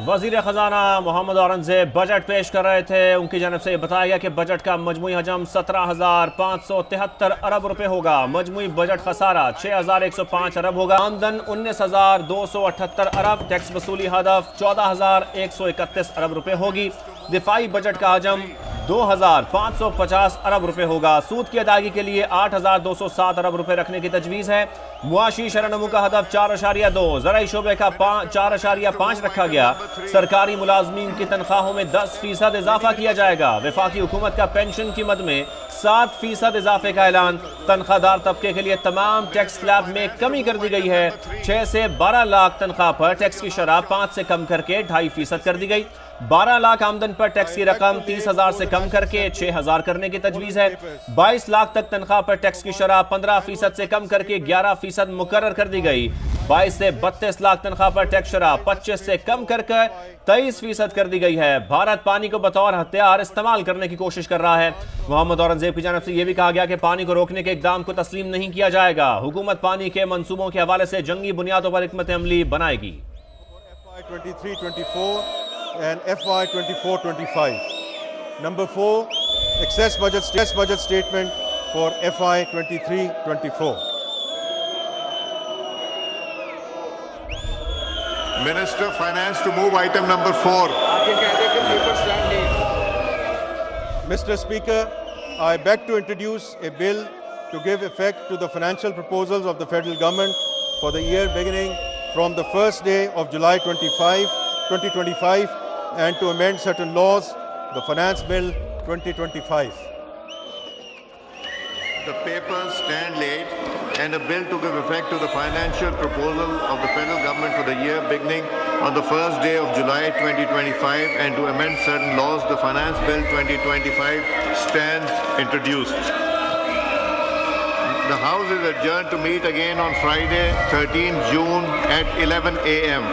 وزیر خزانہ محمد اورنگزیب بجٹ پیش کر رہے تھے. ان کی جانب سے یہ بتایا گیا کہ بجٹ کا مجموعی حجم 17,573 ارب روپے ہوگا. مجموعی بجٹ خسارہ 6,105 ارب ہوگا. آمدن 19,278 ارب. ٹیکس وصولی ہدف 14,131 ارب روپے ہوگی. دفاعی بجٹ کا حجم 2,550 ارب روپے ہوگا. سود کی ادائیگی کے لیے 8,207 ارب روپے رکھنے کی تجویز ہے. معاشی شرح نمو کا ہدف 4.2. زرعی شعبے کا 4.5 رکھا گیا. سرکاری ملازمین کی تنخواہوں میں 10% اضافہ کیا جائے گا. وفاقی حکومت کا پینشن کی مد میں 7% اضافے کا اعلان. تنخواہ دار طبقے کے لیے تمام ٹیکس سلیب میں کمی کر دی گئی ہے. 6 سے 12 لاکھ تنخواہ پر ٹیکس کی شرح 5 سے کم کر کے 2.5% کر دی گئی. 12 لاکھ آمدن پر ٹیکس کی رقم 30,000 سے کم کر کے 6,000 کرنے کی تجویز ہے. 22 لاکھ تک تنخواہ پر ٹیکس کی شرح 15% سے کم کر کے 11% مقرر کر دی گئی. 22 سے 32 لاکھ تنخواہ پر ٹیکس شرح 25 سے کم کر کے 23% کر دی گئی ہے. بھارت پانی کو بطور ہتھیار استعمال کرنے کی کوشش کر رہا ہے. محمد اورنگزیب کی جانب سے یہ بھی کہا گیا کہ پانی کو روکنے کے اقدام کو تسلیم نہیں کیا جائے گا. حکومت پانی کے منصوبوں کے حوالے سے جنگی بنیادوں پر حکمت عملی بنائے گی. and FY 24-25. Number 4, excess budget statement for FY 23-24. Minister of Finance to move item number 4. Mr. Speaker, I beg to introduce a bill to give effect to the financial proposals of the federal government for the year beginning from the first day of July 2025 and to amend certain laws, the Finance Bill 2025. The papers stand laid and a bill to give effect to the financial proposal of the federal government for the year beginning on the first day of July 2025 and to amend certain laws, the Finance Bill 2025 stands introduced. The House is adjourned to meet again on Friday, 13 June at 11 a.m.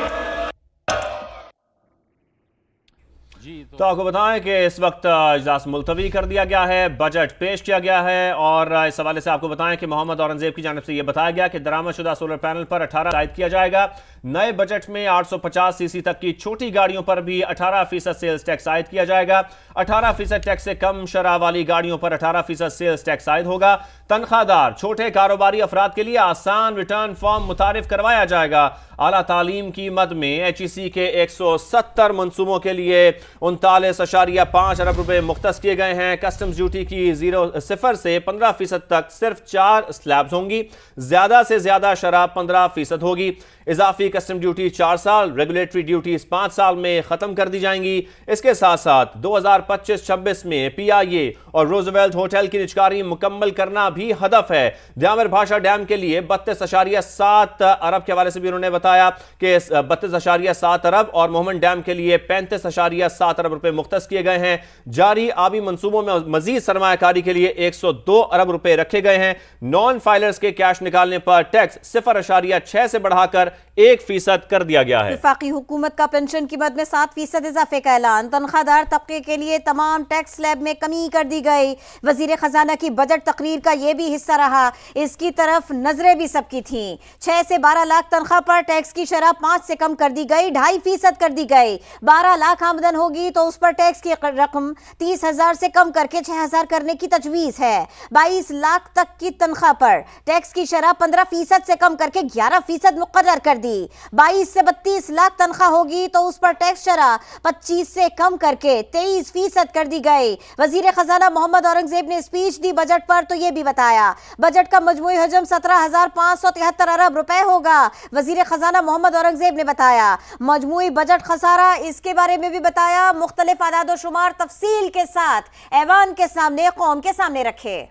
تو آپ کو بتائیں کہ اس وقت اجلاس ملتوی کر دیا گیا ہے. بجٹ پیش کیا گیا ہے اور اس حوالے سے آپ کو بتائیں کہ محمد اورنگزیب کی جانب سے یہ بتایا گیا کہ درآمد شدہ سولر پینل پر 18 عائد کیا جائے گا. نئے بجٹ میں 850 cc تک کی چھوٹی گاڑیوں پر بھی 18% سیلز ٹیکس عائد کیا جائے گا. 18% ٹیکس سے کم شرح والی گاڑیوں پر 18% سیلز ٹیکس عائد ہوگا. تنخواہ دار چھوٹے کاروباری افراد کے لیے آسان ریٹرن فارم متعارف کروایا جائے گا. اعلیٰ تعلیم کی مد میں HEC کے 170 منصوبوں کے لیے 39.5 ارب روپے مختص کیے گئے ہیں. کسٹمز ڈیوٹی کی 0 سے 15% تک صرف 4 سلیبز ہوں گی. زیادہ سے زیادہ شرح 15% ہوگی. اضافی کسٹم ڈیوٹی 4 سال، ریگولیٹری ڈیوٹیز 5 سال میں ختم کر دی جائیں گی. اس کے ساتھ ساتھ 2025-26 میں PIA اور روزویلٹ ہوٹل کی نجکاری مکمل کرنا بھی ہدف ہے. دیامر بھاشا ڈیم کے لیے 32.7 ارب کے حوالے سے بھی انہوں نے بتایا کہ 32.7 ارب اور مومن ڈیم کے لیے 35.7 ارب روپے مختص کیے گئے ہیں. جاری آبی منصوبوں میں مزید سرمایہ کاری کے لیے 102 ارب روپے رکھے گئے ہیں. نان فائلرز کے کیش نکالنے پر ٹیکس 0.6 سے بڑھا کر 1% کر دیا گیا ہے. وفاقی حکومت کا پینشن کی مد میں 7% اضافے کا اعلان. تنخواہ دار طبقے کے لیے تمام ٹیکس سلیب میں کمی کر دی گئی. وزیر خزانہ کی بجٹ تقریر کا یہ بھی حصہ رہا. اس کی طرف نظریں بھی سب کی تھیں. 6 سے 12 لاکھ تنخواہ پر ٹیکس کی شرح 5 سے کم کر دی گئی. 2.5% کر دی گئی. 12 لاکھ آمدن ہوگی تو اس پر ٹیکس کی رقم 30,000 سے کم کر کے 6,000 کرنے کی تجویز ہے. 22 لاکھ تک کی تنخواہ پر ٹیکس کی شرح 15% سے کم کر کے 11% مقرر کر دی. 22 سے 32 لاکھ تنخواہ ہوگی تو اس پر ٹیکس شرح 25 سے کم کر کے 23% کر دی گئی. وزیر خزانہ محمد اورنگزیب نے اسپیچ دی بجٹ پر تو یہ بھی بتایا بجٹ کا مجموعی حجم 17,573 ارب روپے ہوگا. وزیر خزانہ محمد اورنگزیب نے بتایا مجموعی بجٹ خسارہ اس کے بارے میں بھی بتایا. مختلف اعداد و شمار تفصیل کے ساتھ ایوان کے سامنے قوم کے سامنے رکھے.